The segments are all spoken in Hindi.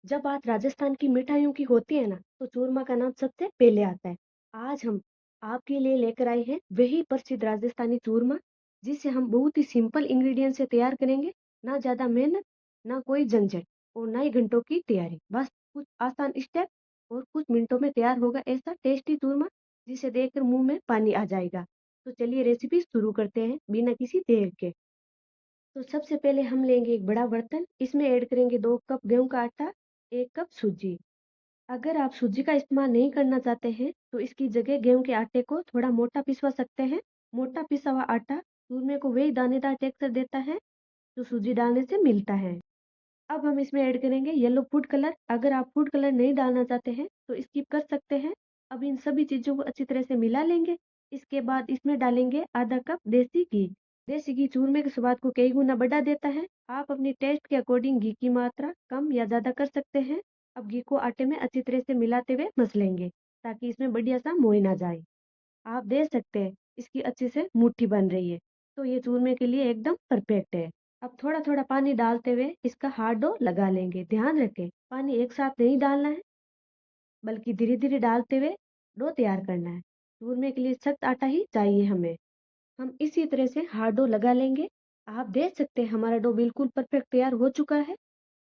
जब बात राजस्थान की मिठाइयों की होती है ना, तो चूरमा का नाम सबसे पहले आता है। आज हम आपके लिए लेकर आए हैं वही प्रसिद्ध राजस्थानी चूरमा, जिसे हम बहुत ही सिंपल इंग्रेडिएंट से तैयार करेंगे। ना ज़्यादा मेहनत, ना कोई झंझट और ना ही घंटों की तैयारी। बस कुछ आसान स्टेप और कुछ मिनटों में तैयार होगा ऐसा टेस्टी चूरमा, जिसे देखकर मुँह में पानी आ जाएगा। तो चलिए रेसिपी शुरू करते हैं बिना किसी देर के। तो सबसे पहले हम लेंगे एक बड़ा बर्तन, इसमें ऐड करेंगे 2 कप गेहूँ का आटा, 1 कप सूजी। अगर आप सूजी का इस्तेमाल नहीं करना चाहते हैं, तो इसकी जगह गेहूँ के आटे को थोड़ा मोटा पिसवा सकते हैं। मोटा पिसा हुआ आटा चूरमे को वही दानेदार टेक्सचर देता है, जो सूजी डालने से मिलता है। अब हम इसमें ऐड करेंगे येलो फूड कलर। अगर आप फूड कलर नहीं डालना चाहते हैं, तो स्किप कर सकते हैं। अब इन सभी चीज़ों को अच्छी तरह से मिला लेंगे। इसके बाद इसमें डालेंगे आधा कप देसी घी। देसी घी चूरमे के स्वाद को कई गुना बढ़ा देता है। आप अपनी टेस्ट के अकॉर्डिंग घी की मात्रा कम या ज़्यादा कर सकते हैं। अब घी को आटे में अच्छी तरह से मिलाते हुए मसलेंगे, ताकि इसमें बढ़िया सा मोय ना जाए। आप देख सकते हैं इसकी अच्छे से मुट्ठी बन रही है, तो ये चूरमे के लिए एकदम परफेक्ट है। अब थोड़ा थोड़ा पानी डालते हुए इसका हार्ड डो लगा लेंगे। ध्यान रखें, पानी एक साथ नहीं डालना है, बल्कि धीरे धीरे डालते हुए डो तैयार करना है। चूरमे के लिए सख्त आटा ही चाहिए हमें। हम इसी तरह से हार्ड डो लगा लेंगे। आप देख सकते हैं हमारा डो बिल्कुल परफेक्ट तैयार हो चुका है।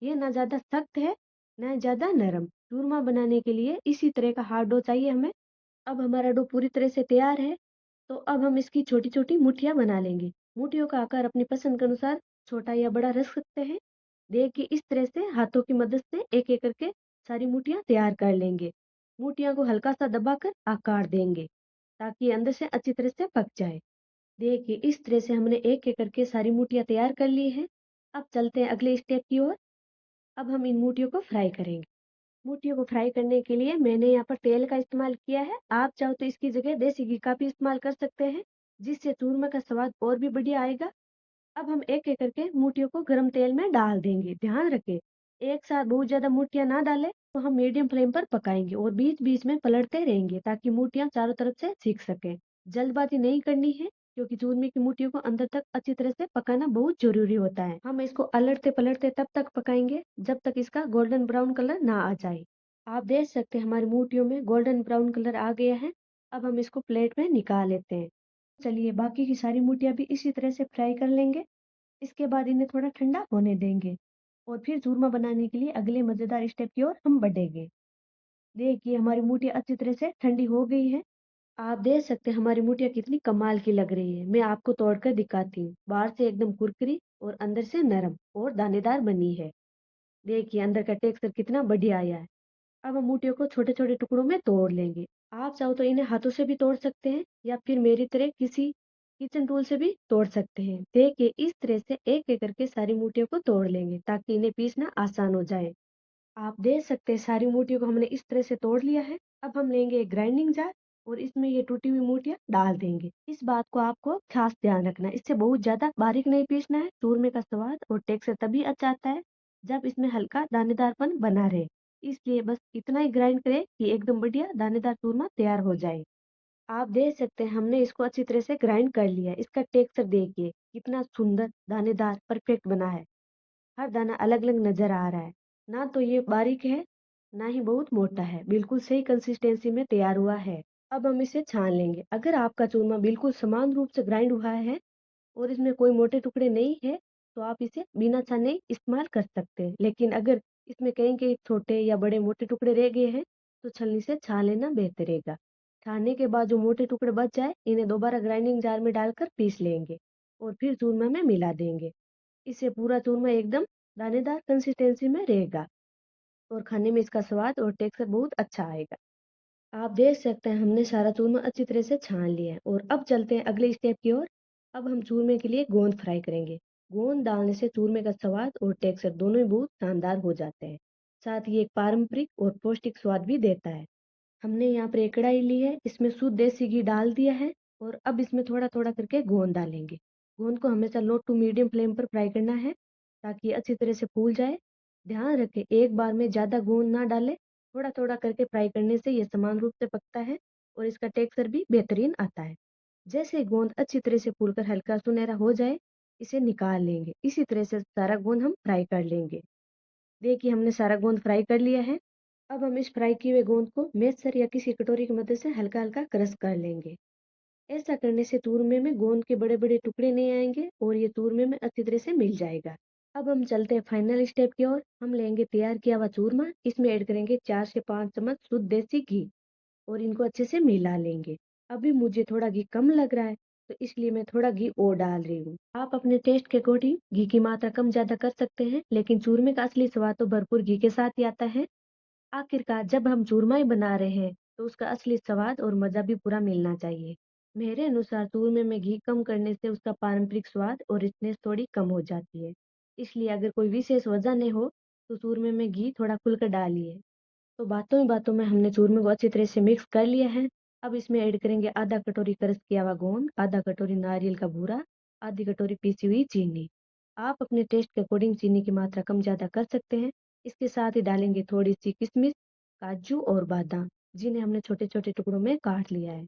ये ना ज़्यादा सख्त है, ना ज़्यादा नरम। चूरमा बनाने के लिए इसी तरह का हार्ड डो चाहिए हमें। अब हमारा डो पूरी तरह से तैयार है, तो अब हम इसकी छोटी-छोटी मुठियाँ बना लेंगे। मुठियों का आकार अपनी पसंद के अनुसार छोटा या बड़ा रख सकते हैं। देखिए इस तरह से हाथों की मदद से एक-एक करके सारी मुठियाँ तैयार कर लेंगे। मुठियाँ को हल्का-सा दबाकर आकार देंगे, ताकि ये अंदर से अच्छी तरह से पक जाए। देखिए इस तरह से हमने एक-एक करके सारी मुठियाँ तैयार कर ली हैं। अब चलते हैं अगले स्टेप की ओर। अब हम इन मुठियों को फ्राई करेंगे। मोतियों को फ्राई करने के लिए मैंने यहाँ पर तेल का इस्तेमाल किया है। आप चाहो तो इसकी जगह देसी घी का भी इस्तेमाल कर सकते हैं, जिससे चूरमा का स्वाद और भी बढ़िया आएगा। अब हम एक-एक करके मोतियों को गरम तेल में डाल देंगे। ध्यान रखें, एक साथ बहुत ज़्यादा मोतियाँ ना डालें, तो हम मीडियम फ्लेम पर पकाएँगे और बीच-बीच में पलटते रहेंगे, ताकि मोतियाँ चारों तरफ से सीख सकें। जल्दबाज़ी नहीं करनी है, क्योंकि चूरमे की मोतियों को अंदर तक अच्छी तरह से पकाना बहुत ज़रूरी होता है। हम इसको पलटते-पलटते तब तक पकाएँगे, जब तक इसका गोल्डन ब्राउन कलर ना आ जाए। आप देख सकते हैं हमारी मोतियों में गोल्डन ब्राउन कलर आ गया है। अब हम इसको प्लेट में निकाल लेते हैं। चलिए बाकी की सारी मोतियाँ भी इसी तरह से फ्राई कर लेंगे। इसके बाद इन्हें थोड़ा ठंडा होने देंगे और फिर चूरमा बनाने के लिए अगले मज़ेदार स्टेप की ओर हम बढ़ेंगे। देखिए हमारी मोतियाँ अच्छी तरह से ठंडी हो गई हैं। आप देख सकते हैं हमारी मोतियाँ कितनी कमाल की लग रही है। मैं आपको तोड़कर दिखाती हूँ। बाहर से एकदम कुरकुरी और अंदर से नरम और दानेदार बनी है। देखिए अंदर का टेक्सचर कितना बढ़िया आया है। अब हम मोतियों को छोटे-छोटे टुकड़ों में तोड़ लेंगे। आप चाहो तो इन्हें हाथों से भी तोड़ सकते हैं, या फिर मेरी तरह किसी किचन टूल से भी तोड़ सकते हैं। देखिए इस तरह से एक-एक करके सारी मोतियों को तोड़ लेंगे, ताकि इन्हें पीसना आसान हो जाए। आप देख सकते हैं सारी मोतियों को हमने इस तरह से तोड़ लिया है। अब हम लेंगे एक ग्राइंडिंग जार और इसमें ये टूटी हुई मोतियाँ डाल देंगे। इस बात को आपको खास ध्यान रखना है, इससे बहुत ज़्यादा बारीक नहीं पीसना है। चूरमे का स्वाद और टेक्सचर तभी अच्छा आता है, जब इसमें हल्का दानेदारपन बना रहे। इसलिए बस इतना ही ग्राइंड करें कि एकदम बढ़िया दानेदार चूरमा तैयार हो जाए। आप देख सकते हैं हमने इसको अच्छी तरह से ग्राइंड कर लिया है। इसका टेक्सचर देखिए कितना सुंदर, दानेदार, परफेक्ट बना है। हर दाना अलग-अलग नज़र आ रहा है। ना तो ये बारीक है, ना ही बहुत मोटा है। बिल्कुल सही कंसिस्टेंसी में तैयार हुआ है। अब हम इसे छान लेंगे। अगर आपका चूरमा बिल्कुल समान रूप से ग्राइंड हुआ है और इसमें कोई मोटे टुकड़े नहीं है, तो आप इसे बिना छाने इस्तेमाल कर सकते हैं। लेकिन अगर इसमें कहीं-कहीं छोटे या बड़े मोटे टुकड़े रह गए हैं, तो छलनी से छान लेना बेहतर रहेगा। छानने के बाद जो मोटे टुकड़े बच जाए, इन्हें दोबारा ग्राइंडिंग जार में डालकर पीस लेंगे और फिर चूरमा में मिला देंगे। इससे पूरा चूरमा एकदम दानेदार कंसिस्टेंसी में रहेगा और खाने में इसका स्वाद और टेक्सचर बहुत अच्छा आएगा। आप देख सकते हैं हमने सारा चूरमा अच्छी तरह से छान लिया है और अब चलते हैं अगले स्टेप की ओर। अब हम चूरमे के लिए गोंद फ्राई करेंगे। गोंद डालने से चूरमे का स्वाद और टेक्सचर दोनों ही बहुत शानदार हो जाते हैं। साथ ही एक पारंपरिक और पौष्टिक स्वाद भी देता है। हमने यहाँ पर एक कढ़ाई ली है, इसमें शुद्ध देसी घी डाल दिया है और अब इसमें थोड़ा-थोड़ा करके गोंद डालेंगे। गोंद को हमेशा लो टू मीडियम फ्लेम पर फ्राई करना है, ताकि अच्छी तरह से फूल जाए। ध्यान रखें एक बार में ज़्यादा गोंद ना डालें, थोड़ा-थोड़ा करके फ्राई करने से ये समान रूप से पकता है और इसका टेक्सचर भी बेहतरीन आता है। जैसे ही गोंद अच्छी तरह से फूलकर हल्का सुनहरा हो जाए, इसे निकाल लेंगे। इसी तरह से सारा गोंद हम फ्राई कर लेंगे। देखिए हमने सारा गोंद फ्राई कर लिया है। अब हम इस फ्राई किए हुए गोंद को मैशर या किसी कटोरी की मदद से हल्का-हल्का क्रश कर लेंगे। ऐसा करने से चूरमे में गोंद के बड़े-बड़े टुकड़े नहीं आएँगे और ये चूरमे में अच्छी तरह से मिल जाएगा। अब हम चलते हैं फाइनल स्टेप की ओर। हम लेंगे तैयार किया हुआ चूरमा, इसमें ऐड करेंगे 4 से 5 चम्मच शुद्ध देसी घी और इनको अच्छे से मिला लेंगे। अभी मुझे थोड़ा घी कम लग रहा है, तो इसलिए मैं थोड़ा घी और डाल रही हूँ। आप अपने टेस्ट के अकॉर्डिंग घी की मात्रा कम ज़्यादा कर सकते हैं, लेकिन चूरमे का असली स्वाद तो भरपूर घी के साथ ही आता है। आखिरकार जब हम चूरमा ही बना रहे हैं, तो उसका असली स्वाद और मज़ा भी पूरा मिलना चाहिए। मेरे अनुसार चूरमे में घी कम करने से उसका पारंपरिक स्वाद और रिचनेस थोड़ी कम हो जाती है। इसलिए अगर कोई विशेष वजह नहीं हो, तो चूरमे में घी थोड़ा खुलकर डालिए। तो बातों ही बातों में हमने चूरमे को अच्छी तरह से मिक्स कर लिया है। अब इसमें ऐड करेंगे आधा कटोरी क्रश किया हुआ गोंद, आधा कटोरी नारियल का बूरा, आधी कटोरी पीसी हुई चीनी। आप अपने टेस्ट के अकॉर्डिंग चीनी की मात्रा कम ज़्यादा कर सकते हैं। इसके साथ ही डालेंगे थोड़ी-सी किशमिश, काजू और बादाम, जिन्हें हमने छोटे-छोटे टुकड़ों में काट लिया है।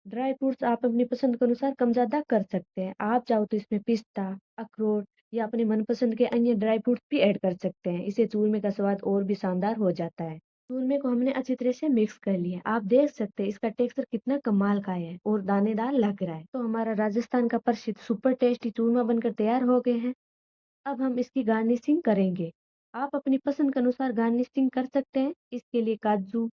ड्राई फ्रूट्स आप अपनी पसंद के अनुसार कम ज़्यादा कर सकते हैं। आप चाहो तो इसमें पिस्ता, अखरोट या अपने मनपसंद के अन्य ड्राई फ्रूट्स भी ऐड कर सकते हैं। इससे चूरमे का स्वाद और भी शानदार हो जाता है। चूरमे को हमने अच्छी तरह से मिक्स कर लिया। आप देख सकते हैं इसका टेक्सचर कितना कमाल का है और दानेदार लग रहा है। तो हमारा राजस्थान का प्रसिद्ध सुपर टेस्टी चूरमा बनकर तैयार हो गए हैं। अब हम इसकी गार्निशिंग करेंगे। आप अपनी पसंद के अनुसार गार्निशिंग कर सकते हैं। इसके लिए काजू,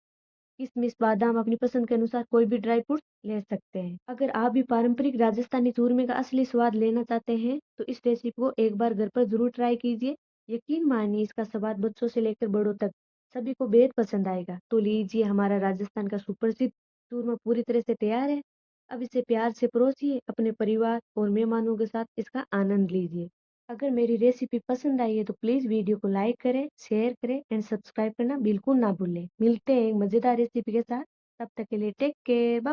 किशमिश, बादाम अपनी पसंद के अनुसार कोई भी ड्राई फ्रूट्स ले सकते हैं। अगर आप भी पारंपरिक राजस्थानी चूरमे का असली स्वाद लेना चाहते हैं, तो इस रेसिपी को एक बार घर पर ज़रूर ट्राई कीजिए। यकीन मानिए इसका स्वाद बच्चों से लेकर बड़ों तक सभी को बेहद पसंद आएगा। तो लीजिए हमारा राजस्थान का सुप्रसिद्ध चूरमा पूरी तरह से तैयार है। अब इसे प्यार से परोसिए, अपने परिवार और मेहमानों के साथ इसका आनंद लीजिए। अगर मेरी रेसिपी पसंद आई है तो प्लीज़ वीडियो को लाइक करें, शेयर करें एंड सब्सक्राइब करना बिल्कुल ना भूलें। मिलते हैं एक मज़ेदार रेसिपी के साथ, तब तक के लिए टेक केयर, बाय।